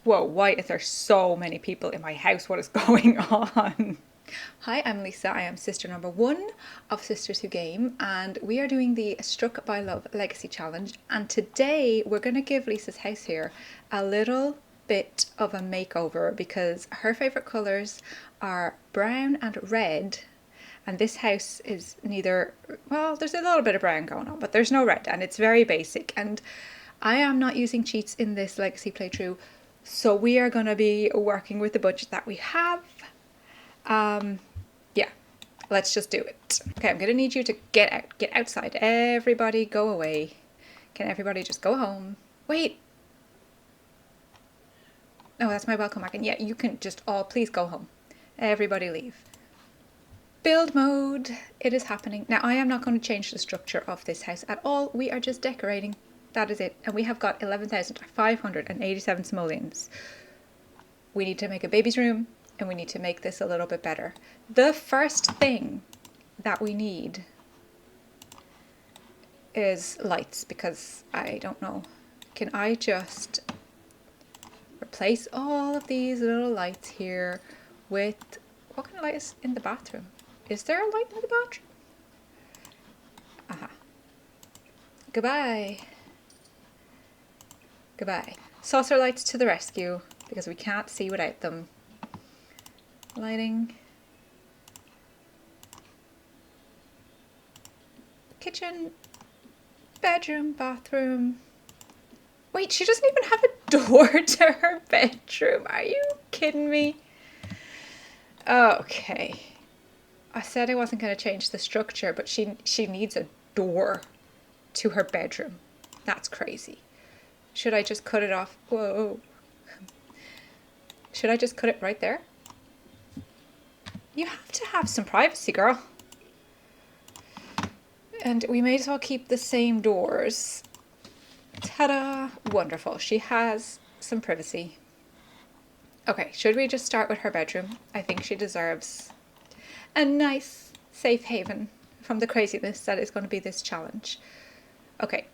Whoa, why is there so many people in my house? What is going on? Hi, I'm Lisa. I am sister number one of Sisters Who Game, and we are doing the Struck by Love Legacy Challenge. And today we're going to give Lisa's house here a little bit of a makeover because her favourite colours are brown and red. And this house is neither, well, there's a little bit of brown going on, but there's no red, and it's very basic. And I am not using cheats in this legacy playthrough, so we are going to be working with the budget that we have. Yeah, let's just do it. Okay, I'm going to need you to get outside. Everybody go away. Can everybody just go home? Wait. Oh, that's my welcome wagon. Yeah, you can just all please go home. Everybody leave. Build mode. It is happening. Now, I am not going to change the structure of this house at all. We are just decorating. That is it. And we have got 11,587 simoleons. We need to make a baby's room and we need to make this a little bit better. The first thing that we need is lights because I don't know. Can I just replace all of these little lights here with, what kind of light is in the bathroom? Is there a light in the bathroom? Aha. Goodbye. Goodbye. Saucer lights to the rescue because we can't see without them. Lighting. Kitchen. Bedroom. Bathroom. Wait, she doesn't even have a door to her bedroom. Are you kidding me? Okay. I said I wasn't going to change the structure, but she needs a door to her bedroom. That's crazy. Should I just cut it off? Whoa. Should I just cut it right there? You have to have some privacy, girl. And we may as well keep the same doors. Ta-da! Wonderful. She has some privacy. Okay, should we just start with her bedroom? I think she deserves a nice safe haven from the craziness that is going to be this challenge. Okay,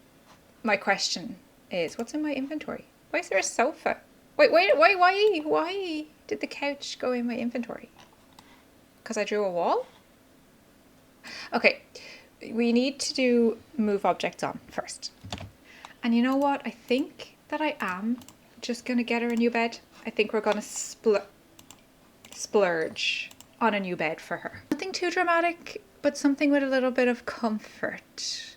my question is, what's in my inventory? Why is there a sofa? Why did the couch go in my inventory? Because I drew a wall? Okay, we need to do move objects on first. And you know what? I think that I am just going to get her a new bed. I think we're going to splurge on a new bed for her. Nothing too dramatic, but something with a little bit of comfort.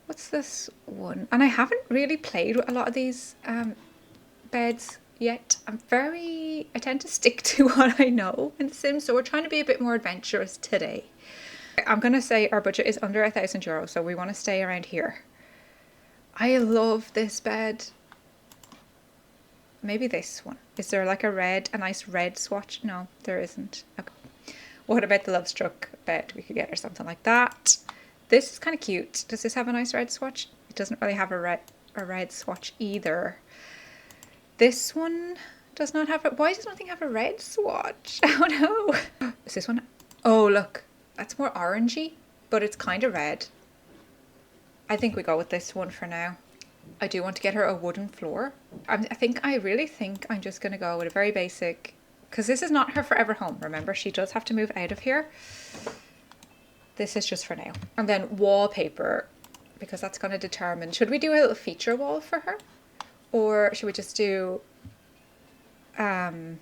What's this one? And I haven't really played with a lot of these beds yet. I tend to stick to what I know in The Sims, so we're trying to be a bit more adventurous today. I'm going to say our budget is under €1,000, so we want to stay around here. I love this bed. Maybe this one. Is there like a nice red swatch? No, there isn't. Okay. What about the Love Struck bed? We could get her something like that. This is kind of cute. Does this have a nice red swatch? It doesn't really have a red swatch either. This one does not have why does nothing have a red swatch? Oh no. Is this one? Oh look, that's more orangey, but it's kind of red. I think we go with this one for now. I do want to get her a wooden floor. I really think I'm just going to go with a very basic, because this is not her forever home. Remember, she does have to move out of here. This is just for now. And then wallpaper, because that's going to determine, should we do a little feature wall for her? Or should we just do, because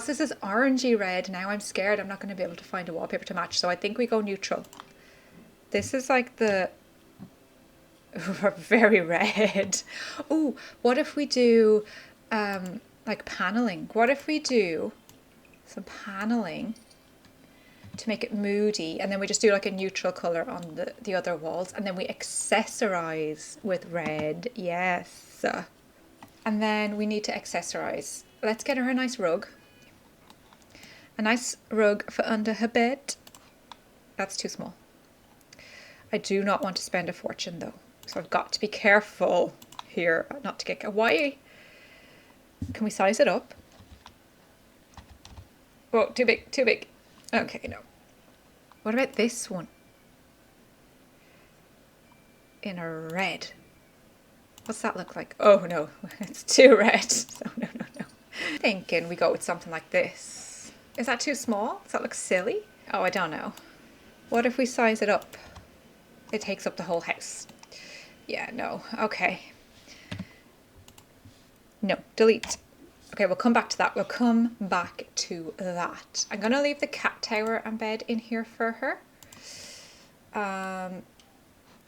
this is orangey red, now I'm scared I'm not going to be able to find a wallpaper to match. So I think we go neutral. This is like the very red. Oh, what if we do like paneling? What if we do some paneling to make it moody, and then we just do like a neutral color on the other walls, and then we accessorize with red. Yes. And then we need to accessorize. Let's get her a nice rug. A nice rug for under her bed. That's too small. I do not want to spend a fortune though. So I've got to be careful here not to get... Why? Can we size it up? Oh, too big, too big. Okay, no. What about this one? In a red. What's that look like? Oh no, it's too red. So no, no, no. Thinking we go with something like this. Is that too small? Does that look silly? Oh, I don't know. What if we size it up? It takes up the whole house. Yeah, no. Okay. No, delete. Okay, we'll come back to that. We'll come back to that. I'm going to leave the cat tower and bed in here for her.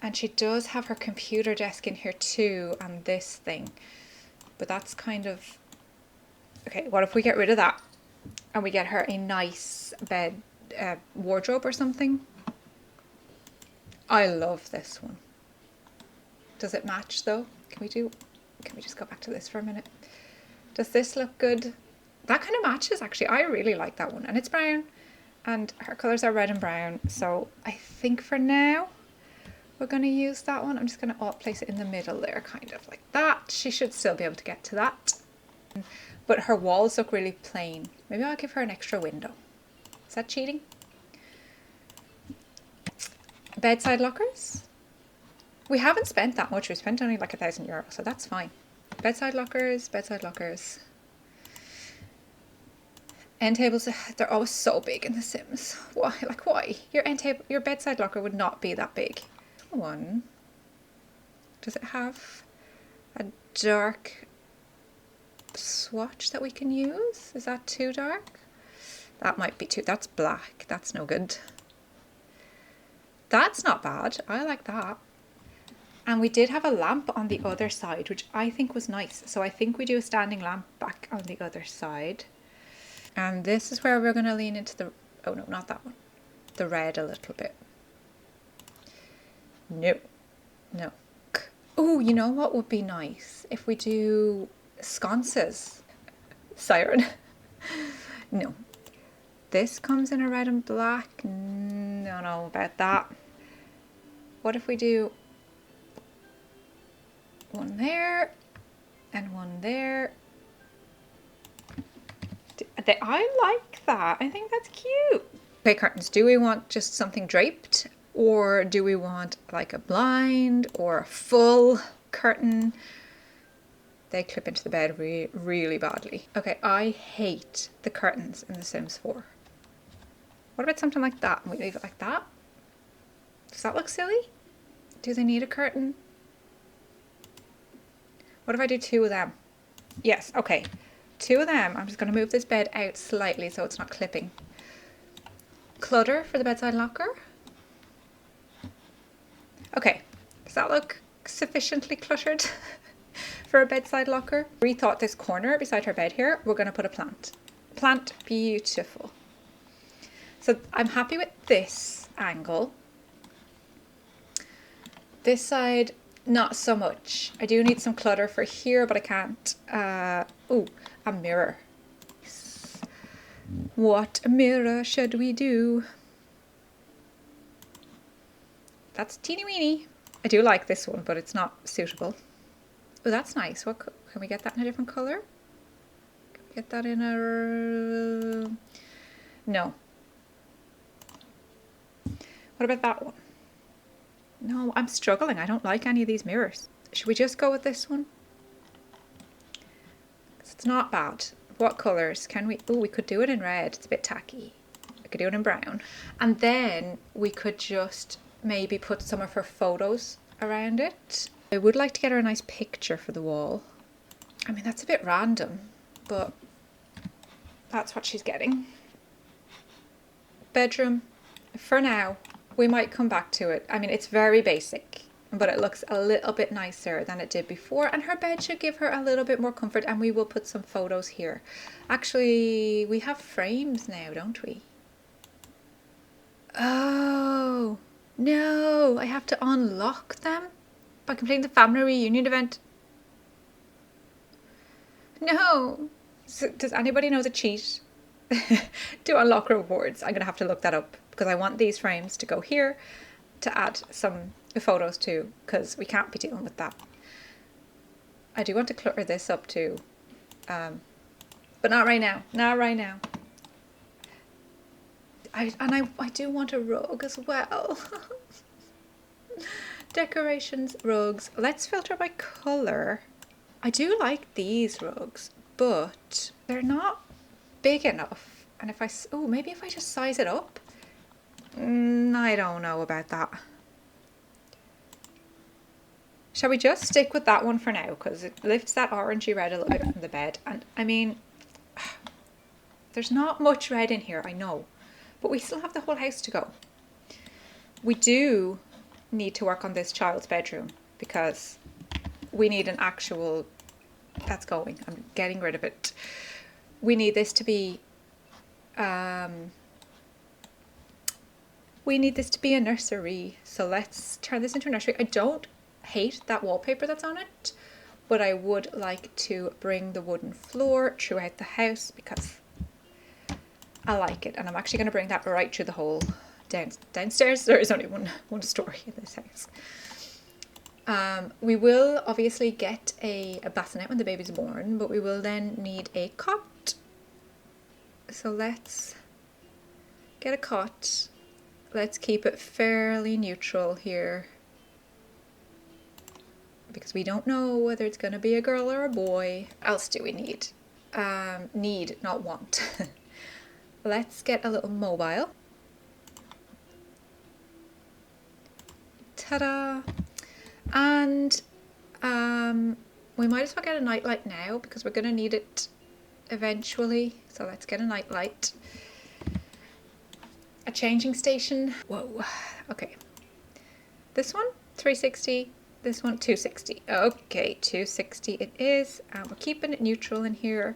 And she does have her computer desk in here too, and this thing. But that's kind of... Okay, what if we get rid of that? And we get her a nice bed wardrobe or something? I love this one. Does it match though? Can we just go back to this for a minute? Does this look good? That kind of matches actually. I really like that one. And it's brown. And her colours are red and brown. So I think for now we're going to use that one. I'm just going to place it in the middle there, kind of like that. She should still be able to get to that. But her walls look really plain. Maybe I'll give her an extra window. Is that cheating? Bedside lockers. We haven't spent that much. We spent only like €1,000, so that's fine. Bedside lockers, bedside lockers. End tables, they're always so big in The Sims. Why? Like why? Your end table, your bedside locker would not be that big. One. Does it have a dark swatch that we can use? Is that too dark? That might be too, that's black. That's no good. That's not bad. I like that. And we did have a lamp on the other side, which I think was nice. So I think we do a standing lamp back on the other side. And this is where we're going to lean into the... Oh no, not that one. The red a little bit. No. No. Oh, you know what would be nice? If we do sconces. Siren. No. This comes in a red and black. Don't know about that. What if we do one there and one there? I like that. I think that's cute. Okay, curtains. Do we want just something draped, or do we want like a blind or a full curtain? They clip into the bed really badly. Okay, I hate the curtains in The Sims 4. What about something like that? We leave it like that? Does that look silly? Do they need a curtain? What if I do two of them? Yes, okay. Two of them. I'm just going to move this bed out slightly so it's not clipping. Clutter for the bedside locker. Okay, does that look sufficiently cluttered for a bedside locker? Rethought this corner beside her bed here. We're going to put a plant. Plant, beautiful. So I'm happy with this angle. This side, not so much. I do need some clutter for here, but I can't. Ooh, a mirror. What mirror should we do? That's teeny weeny. I do like this one, but it's not suitable. Oh, that's nice. What can we get that in a different color? Can we get that in a... No. What about that one? No, I'm struggling. I don't like any of these mirrors. Should we just go with this one? It's not bad. What colours can we... Oh, we could do it in red. It's a bit tacky. We could do it in brown. And then we could just maybe put some of her photos around it. I would like to get her a nice picture for the wall. I mean, that's a bit random, but that's what she's getting. Bedroom. For now, we might come back to it. I mean, it's very basic, but it looks a little bit nicer than it did before, and her bed should give her a little bit more comfort, and we will put some photos here. Actually, we have frames now, don't we? Oh, no, I have to unlock them by completing the family reunion event. No. So, does anybody know the cheat to unlock rewards? I'm going to have to look that up because I want these frames to go here to add some photos too, because we can't be dealing with that. I do want to clutter this up too, but not right now. Not right now. I do want a rug as well. Decorations, rugs. Let's filter by colour. I do like these rugs, but they're not big enough. And if I, oh, maybe if I just size it up? I don't know about that. Shall we just stick with that one for now? Because it lifts that orangey red a little bit from the bed. And I mean, there's not much red in here, I know. But we still have the whole house to go. We do need to work on this child's bedroom because we need an actual, that's going, I'm getting rid of it. We need this to be, we need this to be a nursery. So let's turn this into a nursery. I don't hate that wallpaper that's on it, but I would like to bring the wooden floor throughout the house because I like it. And I'm actually going to bring that right through the whole downstairs. There is only one story in this house. We will obviously get a bassinet when the baby's born, but we will then need a cot. So let's get a cot. Let's keep it fairly neutral here because we don't know whether it's going to be a girl or a boy. What else do we need? Need, not want. Let's get a little mobile. Ta-da! And we might as well get a nightlight now because we're going to need it eventually. So let's get a nightlight. A changing station. Whoa. Okay. This one, 360. This one, 260. Okay, 260 it is. And we're keeping it neutral in here.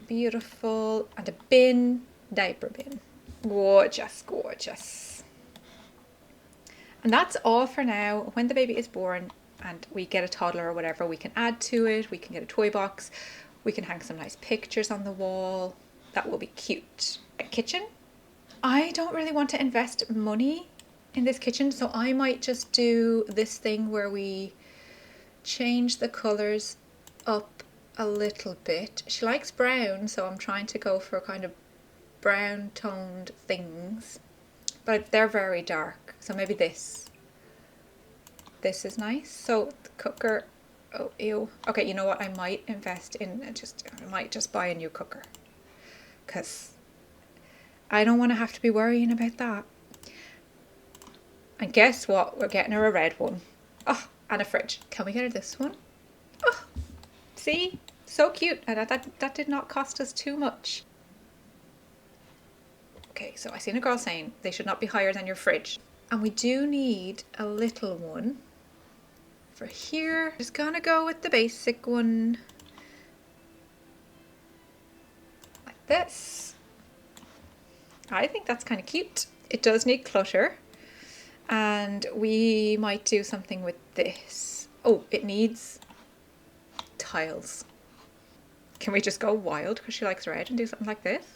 Beautiful. And a bin. Diaper bin. Gorgeous, gorgeous. And that's all for now. When the baby is born and we get a toddler or whatever, we can add to it. We can get a toy box. We can hang some nice pictures on the wall. That will be cute. A kitchen. I don't really want to invest money in this kitchen, so I might just do this thing where we change the colours up a little bit. She likes brown, so I'm trying to go for kind of brown toned things, but they're very dark, so maybe this is nice. So the cooker, oh ew, okay, you know what, I might invest in I might just buy a new cooker because I don't want to have to be worrying about that. And guess what, we're getting her a red one. Oh, and a fridge. Can we get her this one? Oh, see, so cute. And that did not cost us too much. Okay, so I seen a girl saying they should not be higher than your fridge. And we do need a little one for here. Just gonna go with the basic one. Like this. I think that's kind of cute. It does need clutter. And we might do something with this. Oh, it needs tiles. Can we just go wild because she likes red and do something like this?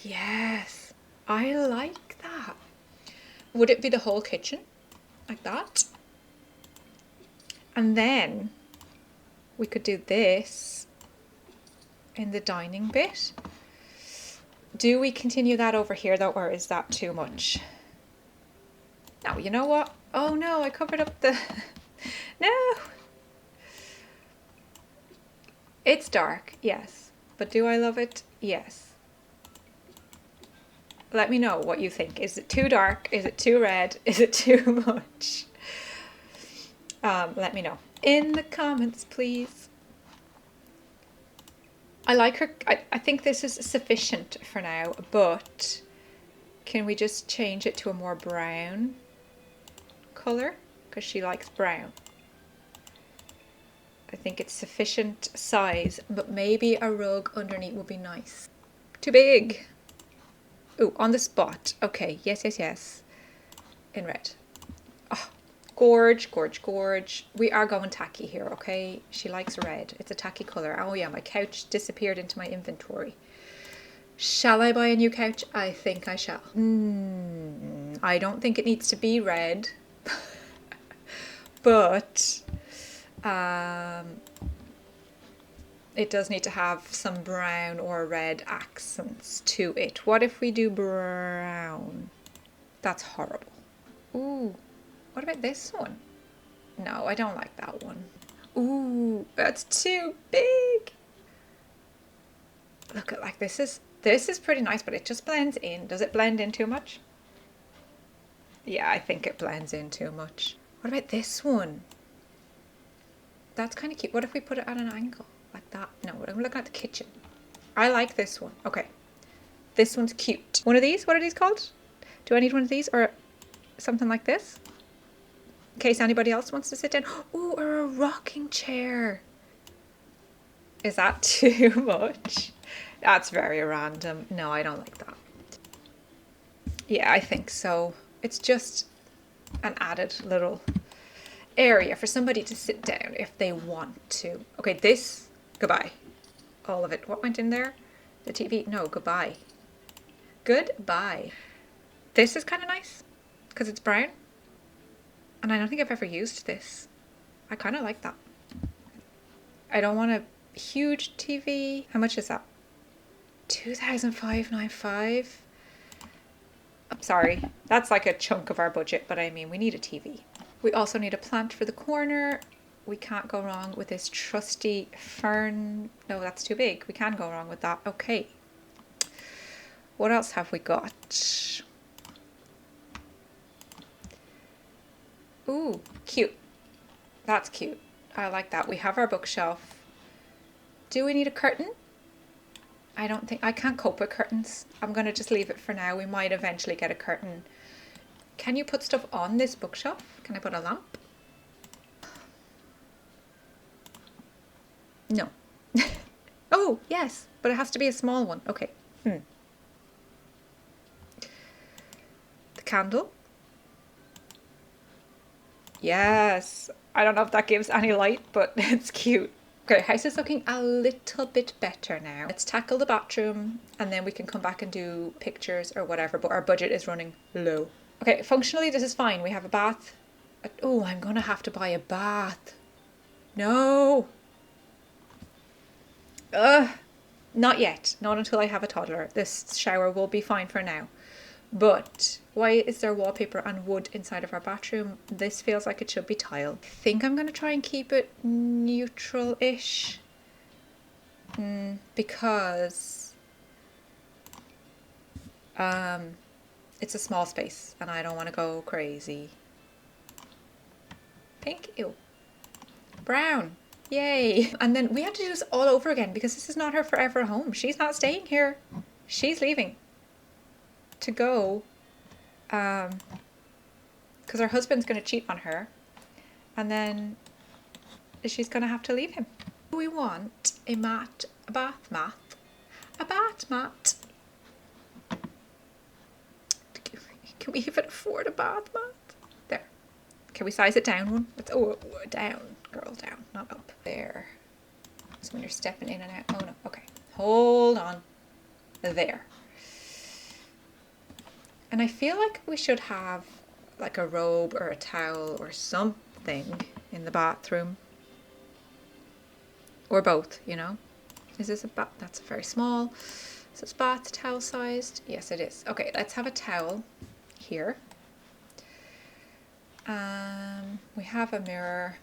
Yes, I like that. Would it be the whole kitchen like that? And then we could do this in the dining bit. Do we continue that over here though, or is that too much? Now, you know what? Oh no, I covered up the... No! It's dark, yes. But do I love it? Yes. Let me know what you think. Is it too dark? Is it too red? Is it too much? Let me know in the comments, please. I like her. I think this is sufficient for now, but can we just change it to a more brown color? Because she likes brown. I think it's sufficient size, but maybe a rug underneath would be nice. Too big. Ooh, on the spot. Okay, yes, yes, yes. In red. Oh, gorge, gorge, gorge. We are going tacky here, okay? She likes red. It's a tacky colour. Oh yeah, my couch disappeared into my inventory. Shall I buy a new couch? I think I shall. I don't think it needs to be red. But it does need to have some brown or red accents to it. What if we do brown? That's horrible. Ooh, what about this one? No, I don't like that one. Ooh, that's too big. Look at like this is pretty nice, but it just blends in. Does it blend in too much? Yeah, I think it blends in too much. What about this one? That's kind of cute. What if we put it at an angle like that? No, I'm looking at the kitchen. I like this one. Okay. This one's cute. One of these? What are these called? Do I need one of these or something like this? In case anybody else wants to sit down. Ooh, or a rocking chair. Is that too much? That's very random. No, I don't like that. Yeah, I think so. It's just an added little area for somebody to sit down if they want to. Okay, this, goodbye. All of it. What went in there? The TV? No, goodbye. Goodbye. This is kind of nice because it's brown. And I don't think I've ever used this. I kind of like that. I don't want a huge TV. How much is that? 2,595. I'm sorry. That's like a chunk of our budget, but I mean, we need a TV. We also need a plant for the corner. We can't go wrong with this trusty fern. No, that's too big. We can go wrong with that. Okay. What else have we got? Ooh, cute. That's cute. I like that. We have our bookshelf. Do we need a curtain? I don't think, I can't cope with curtains. I'm going to just leave it for now. We might eventually get a curtain. Can you put stuff on this bookshelf? Can I put a lamp? No. Oh, yes, but it has to be a small one. Okay. The candle. Yes. I don't know if that gives any light, but it's cute. Okay, house is looking a little bit better now. Let's tackle the bathroom and then we can come back and do pictures or whatever, but our budget is running low. Okay, functionally this is fine. We have a bath. Oh, I'm gonna have to buy a bath. No. Not yet. Not until I have a toddler. This shower will be fine for now. But why is there wallpaper and wood inside of our bathroom? This feels like it should be tile. I think I'm going to try and keep it neutral-ish. Because it's a small space and I don't want to go crazy. Pink? Ew. Brown. Yay. And then we have to do this all over again because this is not her forever home. She's not staying here. She's leaving to go because her husband's going to cheat on her and then she's going to have to leave him. We want a bath mat. Can we even afford a bath mat? There. Can we size it down one? Let's, oh, down, girl, down, not up. There. So when you're stepping in and out. Oh no, okay. Hold on. There. And I feel like we should have like a robe or a towel or something in the bathroom. Or both, you know. Is this a bath? That's very small. So it's bath towel sized. Yes, it is. Okay, let's have a towel here. We have a mirror.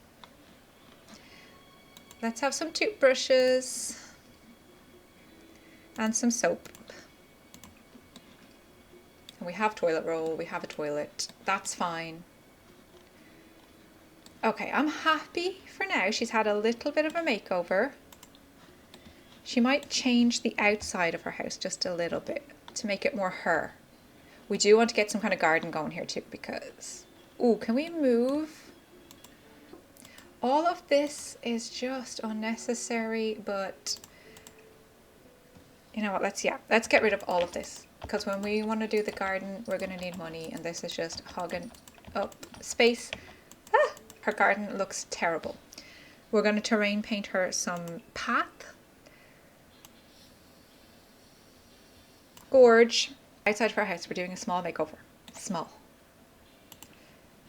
Let's have some toothbrushes and some soap. And we have toilet roll, we have a toilet. That's fine. Okay, I'm happy for now. She's had a little bit of a makeover. She might change the outside of her house just a little bit to make it more her. We do want to get some kind of garden going here too because... Ooh, can we move? All of this is just unnecessary, but... You know what, let's get rid of all of this. Because when we want to do the garden, we're going to need money, and this is just hogging up space. Ah, her garden looks terrible. We're going to terrain paint her some path. Gorge. Outside of our house, we're doing a small makeover. Small.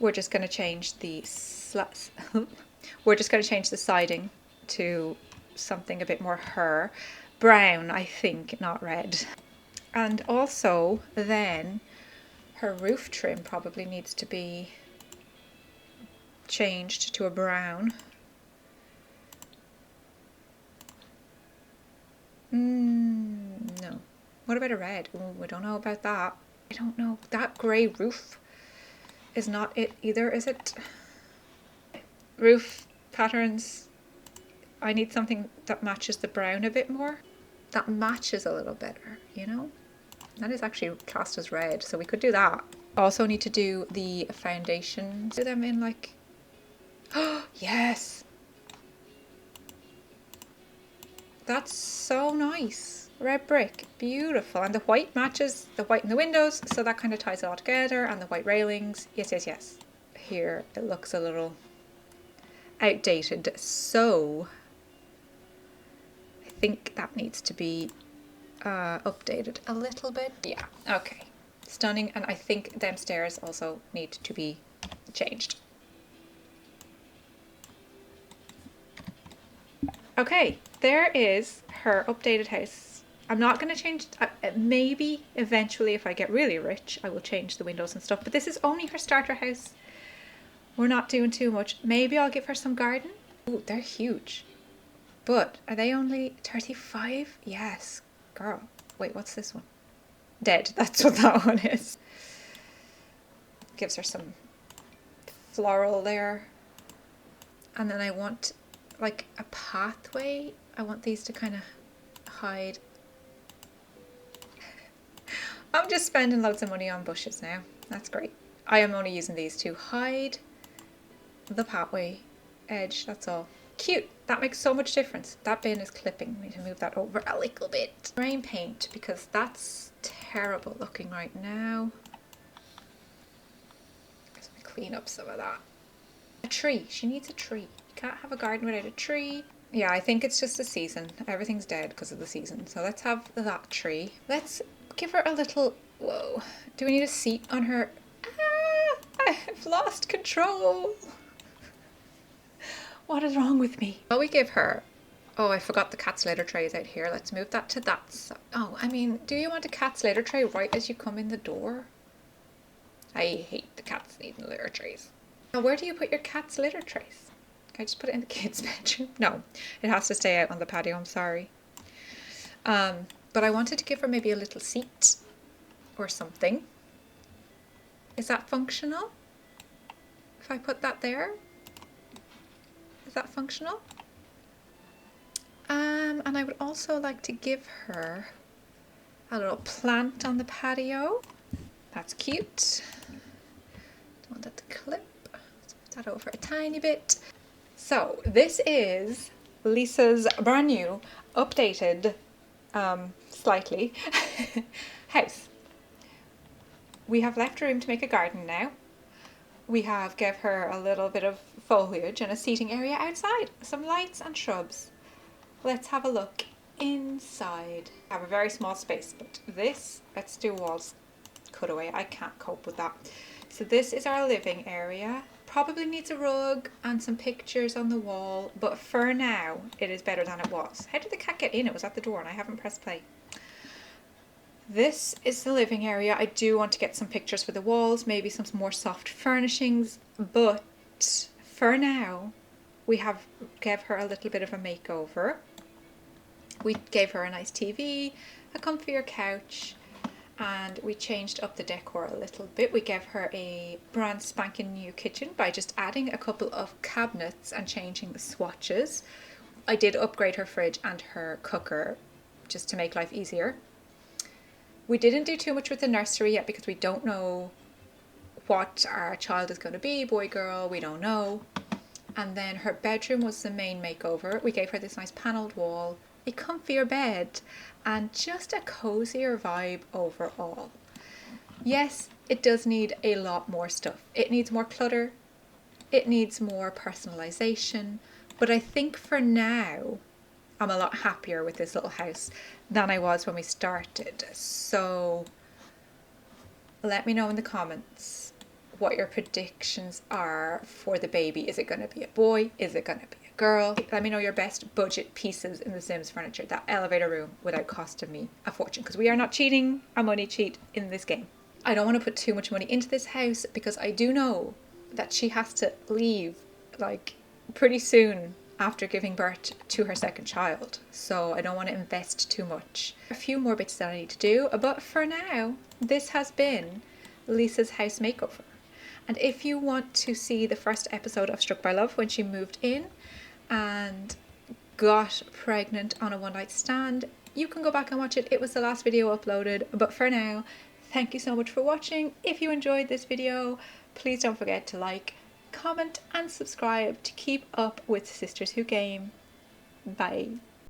We're just going to change the we're just going to change the siding to something a bit more her. Brown, I think, not red. And also then Her roof trim probably needs to be changed to a brown. No. What about a red? Oh, we don't know about that. I don't know. That grey roof is not it either, is it? Roof patterns. I need something that matches the brown a bit more. That matches a little better, you know? That is actually classed as red, so we could do that. Also need to do the foundation. Do them in like... Oh, yes! That's so nice. Red brick, beautiful. And the white matches the white in the windows, so that kind of ties it all together. And the white railings, yes, yes, yes. Here it looks a little outdated, so I think that needs to be updated a little bit. Yeah, okay. Stunning. And I think them stairs also need to be changed. Okay, there is her updated house. I'm not going to change, maybe eventually if I get really rich I will change the windows and stuff, but this is only her starter house. We're not doing too much. Maybe I'll give her some garden. Ooh, they're huge. But are they only 35? Yes, girl. Wait, what's this one? Dead, that's what that one is. Gives her some floral there. And then I want like a pathway. I want these to kind of hide. I'm just spending loads of money on bushes now. That's great. I am only using these to hide the pathway edge, that's all. Cute. That makes so much difference. That bin is clipping. We need to move that over a little bit. Rain paint, because that's terrible looking right now. Let me clean up some of that. A tree. She needs a tree. You can't have a garden without a tree. Yeah, I think it's just the season. Everything's dead because of the season. So let's have that tree. Let's give her a little... Whoa. Do we need a seat on her? Ah, I've lost control. What is wrong with me? Well, we give her... Oh, I forgot the cat's litter tray is out here. Let's move that to that side. Oh, I mean, do you want a cat's litter tray right as you come in the door? I hate the cats needing litter trays. Now, where do you put your cat's litter trays? Can I just put it in the kids' bedroom? No, it has to stay out on the patio, I'm sorry. But I wanted to give her maybe a little seat or something. Is that functional? If I put that there? Is that functional? And I would also like to give her a little plant on the patio. That's cute. Don't want that to clip. Let's move that over a tiny bit. So this is Lisa's brand new, updated, slightly, house. We have left room to make a garden now. We have give her a little bit of foliage and a seating area outside, some lights and shrubs. Let's have a look inside. I have a very small space, but this, let's do walls cutaway. I can't cope with that. So this is our living area. Probably needs a rug and some pictures on the wall, but for now it is better than it was. How did the cat get in? It was at the door and I haven't pressed play. This is the living area. I do want to get some pictures for the walls, maybe some more soft furnishings, but for now we have gave her a little bit of a makeover. We gave her a nice TV, a comfier couch, and we changed up the decor a little bit. We gave her a brand spanking new kitchen by just adding a couple of cabinets and changing the swatches. I did upgrade her fridge and her cooker just to make life easier. We didn't do too much with the nursery yet because we don't know what our child is going to be, boy, girl, we don't know. And then her bedroom was the main makeover. We gave her this nice panelled wall, a comfier bed, and just a cozier vibe overall. Yes, it does need a lot more stuff. It needs more clutter. It needs more personalization. But I think for now, I'm a lot happier with this little house than I was when we started. So let me know in the comments what your predictions are for the baby. Is it going to be a boy? Is it going to be a girl? Let me know your best budget pieces in the Sims furniture. That elevator room without costing me a fortune, because we are not cheating. I'm only cheat in this game. I don't want to put too much money into this house because I do know that she has to leave like pretty soon after giving birth to her second child. So I don't want to invest too much. A few more bits that I need to do, but for now, this has been Lisa's house makeover. And if you want to see the first episode of Struck by Love when she moved in and got pregnant on a one night stand, you can go back and watch it. It was the last video uploaded. But for now, thank you so much for watching. If you enjoyed this video, please don't forget to like, comment and subscribe to keep up with Sisters Who Game. Bye.